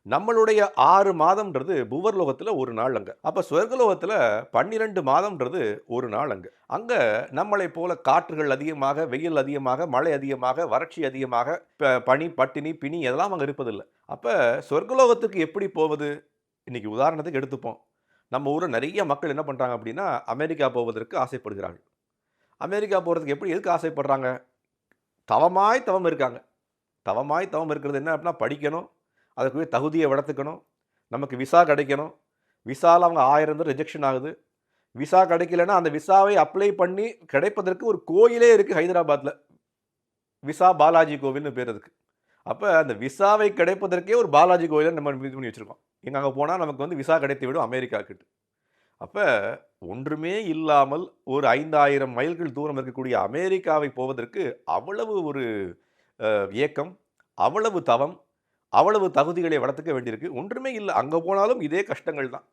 நம்மளுடைய 6 மாதம்ன்றது புவர்லோகத்துல 1 நாள் அங்க. அப்ப சொர்க்கலோகத்துல 12 மாதம்ன்றது 1 நாள் அங்க. அங்க நம்மளைப் போல காற்றுகள் அதிகமாக, வெயில் அதிகமாக, மழை அதிகமாக, வறட்சி அதிகமாக, பனி, பட்டினி, பிணி எல்லாம் அங்க இருப்பதில்ல. அப்ப சொர்க்கலோகத்துக்கு எப்படி போவது? இன்னைக்கு உதாரணத்துக்கு எடுத்துப்போம். நம்ம ஊர்ல நெறைய மக்கள் என்ன பண்றாங்க அப்படின்னா, அமெரிக்கா போவதற்கு ஆசைப்படுகிறார்கள். அமெரிக்கா போறதுக்கு எதுக்கு ஆசைப்படுறாங்க? தவமாய் தவம் இருக்காங்க. தவமாய் தவம் இருக்கிறது என்ன அப்படின்னா, படிக்கணும். அதுக்குரிய தகுதிய வளர்த்துக்கணும். நமக்கு விசா கிடைக்கணும். விசால அவங்க 1000 தடவ ரிஜெக்ஷன் ஆகுது. விசா கிடைக்கலன்னா, அந்த விசாவை அப்ளை பண்ணி கிடைப்பதற்கு ஒரு கோயிலே இருக்கு ஹைதராபாத்ல. விசா பாலாஜி கோவில்னு பேரு அதுக்கு. அப்ப அந்த விசாவை கிடைப்பதற்கே ஒரு பாலாஜி கோயில நம்ம இது பண்ணி வச்சிருக்கோம். எங்க அங்க போனா நமக்கு வந்து விசா கிடைத்துவிடும் அமெரிக்காக்கு. அப்ப ஒன்றுமே இல்லாமல் ஒரு 5000 மைல்கள் தூரம் இருக்கக்கூடிய அமெரிக்காவை போவதற்கு அவ்வளவு ஒரு ஏக்கம், அவ்வளவு தவம், அவ்வளவு தகுதிகளை வளர்த்துக்க வேண்டியிருக்கு. ஒன்றுமே இல்ல. அங்க போனாலும் இதே கஷ்டங்கள் தான்.